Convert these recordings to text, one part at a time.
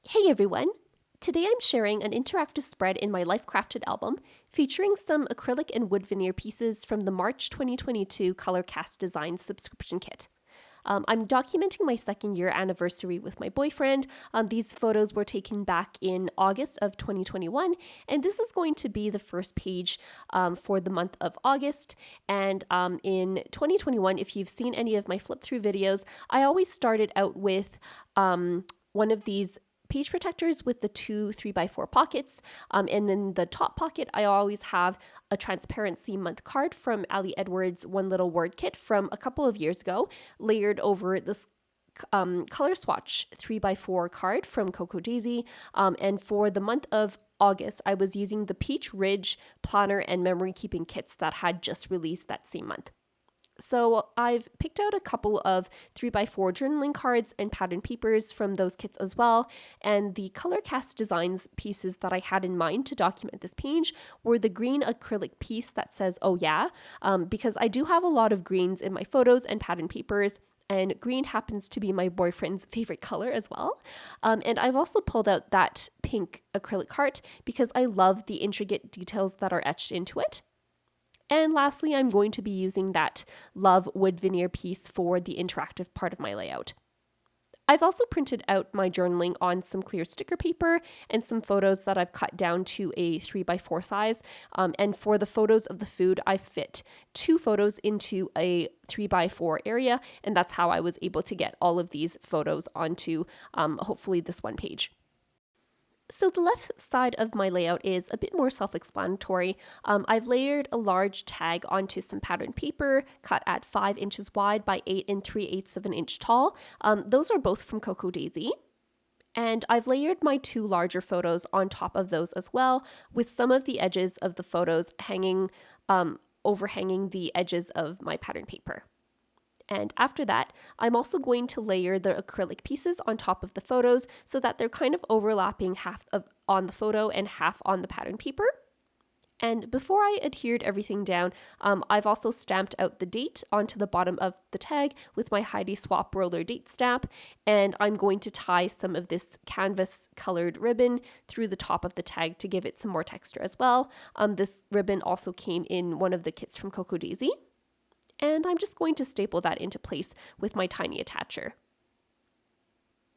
Hey everyone! Today I'm sharing an interactive spread in my Life Crafted album featuring some acrylic and wood veneer pieces from the March 2022 Color Cast Design subscription kit. I'm documenting my second year anniversary with my boyfriend. These photos were taken back in August of 2021, and this is going to be the first page for the month of August. And in 2021, if you've seen any of my flip through videos, I always started out with one of these page protectors with the two 3x4 pockets. And then the top pocket, I always have a transparency month card from Ali Edwards' One Little Word kit from a couple of years ago, layered over this color swatch 3x4 card from Cocoa Daisy. And for the month of August, I was using the Peach Ridge planner and memory keeping kits that had just released that same month. So I've picked out a couple of 3x4 journaling cards and pattern papers from those kits as well. And the Color Cast Designs pieces that I had in mind to document this page were the green acrylic piece that says, "Oh yeah," because I do have a lot of greens in my photos and pattern papers. And green happens to be my boyfriend's favorite color as well. And I've also pulled out that pink acrylic heart because I love the intricate details that are etched into it. And lastly, I'm going to be using that Love wood veneer piece for the interactive part of my layout. I've also printed out my journaling on some clear sticker paper and some photos that I've cut down to a 3x4 size. And for the photos of the food, I fit 2 photos into a 3x4 area, and that's how I was able to get all of these photos onto hopefully this one page. So the left side of my layout is a bit more self-explanatory. I've layered a large tag onto some pattern paper cut at 5 inches wide by 8 3/8 of an inch tall. Those are both from Cocoa Daisy. And I've layered my 2 larger photos on top of those as well, with some of the edges of the photos hanging, overhanging the edges of my pattern paper. And after that, I'm also going to layer the acrylic pieces on top of the photos so that they're kind of overlapping on the photo and half on the pattern paper. And before I adhered everything down, I've also stamped out the date onto the bottom of the tag with my Heidi Swap roller date stamp. And I'm going to tie some of this canvas colored ribbon through the top of the tag to give it some more texture as well. This ribbon also came in one of the kits from Cocoa Daisy. And I'm just going to staple that into place with my tiny attacher.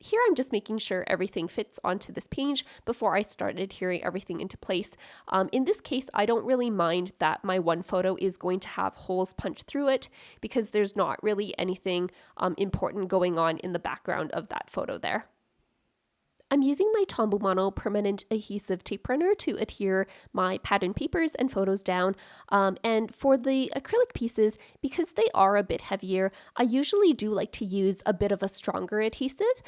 Here I'm just making sure everything fits onto this page before I start adhering everything into place. In this case, I don't really mind that my one photo is going to have holes punched through it because there's not really anything important going on in the background of that photo there. I'm using my Tombow Mono permanent adhesive tape runner to adhere my pattern papers and photos down. And for the acrylic pieces, because they are a bit heavier, I usually do like to use a bit of a stronger adhesive.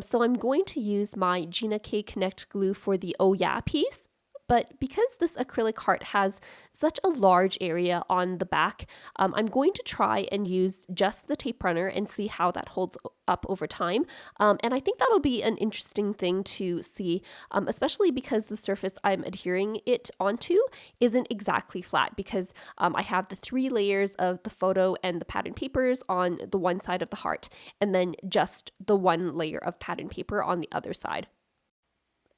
So I'm going to use my Gina K Connect glue for the Oh Yeah piece. But because this acrylic heart has such a large area on the back, I'm going to try and use just the tape runner and see how that holds up over time. And I think that'll be an interesting thing to see, especially because the surface I'm adhering it onto isn't exactly flat because I have the 3 layers of the photo and the pattern papers on the one side of the heart, and then just the 1 layer of pattern paper on the other side.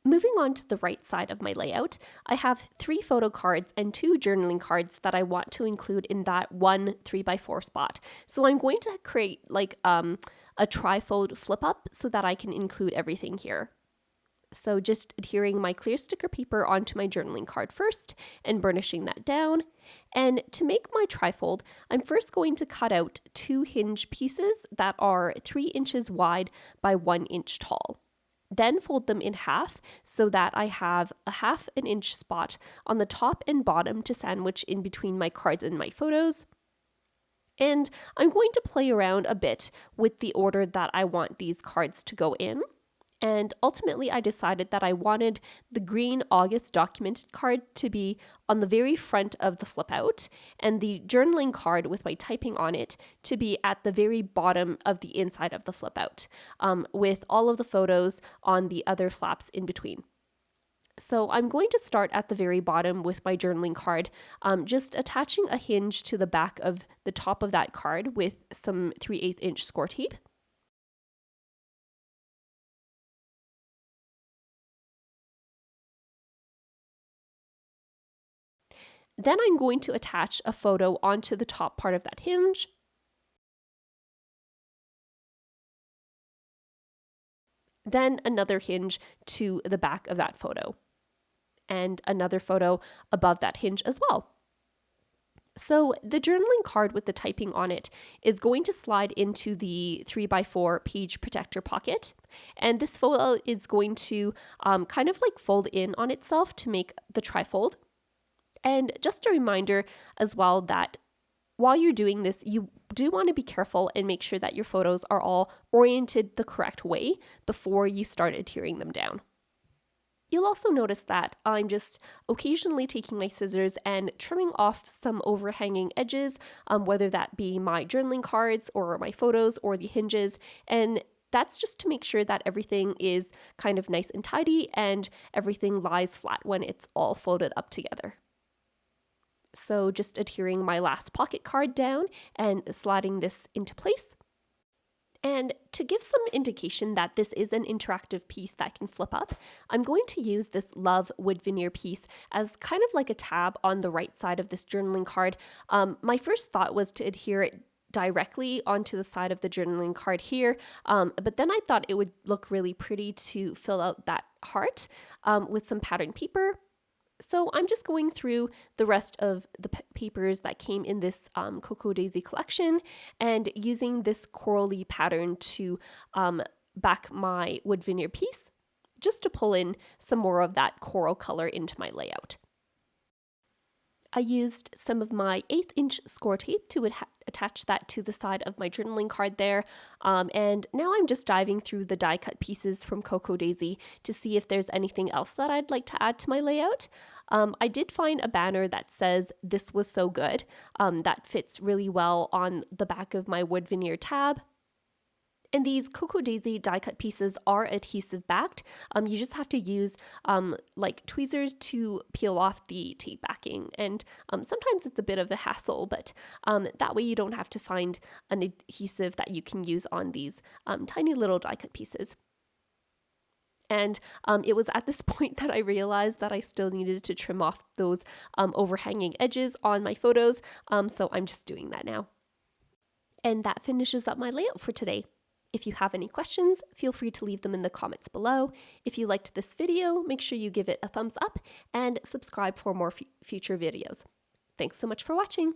Moving on to the right side of my layout, I have 3 photo cards and 2 journaling cards that I want to include in that one 3x4 spot. So I'm going to create like a trifold flip up so that I can include everything here. So just adhering my clear sticker paper onto my journaling card first and burnishing that down. And to make my trifold, I'm first going to cut out 2 hinge pieces that are 3 inches wide by 1 inch tall. Then fold them in half so that I have a 1/2 inch spot on the top and bottom to sandwich in between my cards and my photos. And I'm going to play around a bit with the order that I want these cards to go in. And ultimately, I decided that I wanted the green August documented card to be on the very front of the flip out, and the journaling card with my typing on it to be at the very bottom of the inside of the flip out, with all of the photos on the other flaps in between. So I'm going to start at the very bottom with my journaling card, just attaching a hinge to the back of the top of that card with some 3/8 inch score tape. Then I'm going to attach a photo onto the top part of that hinge. Then another hinge to the back of that photo, and another photo above that hinge as well. So the journaling card with the typing on it is going to slide into the 3x4 page protector pocket. And this photo is going to kind of like fold in on itself to make the trifold. And just a reminder as well that while you're doing this, you do want to be careful and make sure that your photos are all oriented the correct way before you start adhering them down. You'll also notice that I'm just occasionally taking my scissors and trimming off some overhanging edges, whether that be my journaling cards or my photos or the hinges. And that's just to make sure that everything is kind of nice and tidy and everything lies flat when it's all folded up together. So just adhering my last pocket card down and sliding this into place. And to give some indication that this is an interactive piece that can flip up, I'm going to use this Love wood veneer piece as kind of like a tab on the right side of this journaling card. My first thought was to adhere it directly onto the side of the journaling card here, but then I thought it would look really pretty to fill out that heart with some patterned paper. So I'm just going through the rest of the papers that came in this Cocoa Daisy collection and using this corally pattern to back my wood veneer piece, just to pull in some more of that coral color into my layout. I used some of my 1/8 inch score tape to attach that to the side of my journaling card there. And now I'm just diving through the die cut pieces from Cocoa Daisy to see if there's anything else that I'd like to add to my layout. I did find a banner that says "This was so good" that fits really well on the back of my wood veneer tab. And these Cocoa Daisy die cut pieces are adhesive backed. You just have to use like tweezers to peel off the tape backing. And sometimes it's a bit of a hassle, but that way you don't have to find an adhesive that you can use on these tiny little die cut pieces. And it was at this point that I realized that I still needed to trim off those overhanging edges on my photos. So I'm just doing that now. And that finishes up my layout for today. If you have any questions, feel free to leave them in the comments below. If you liked this video, make sure you give it a thumbs up and subscribe for more future videos. Thanks so much for watching.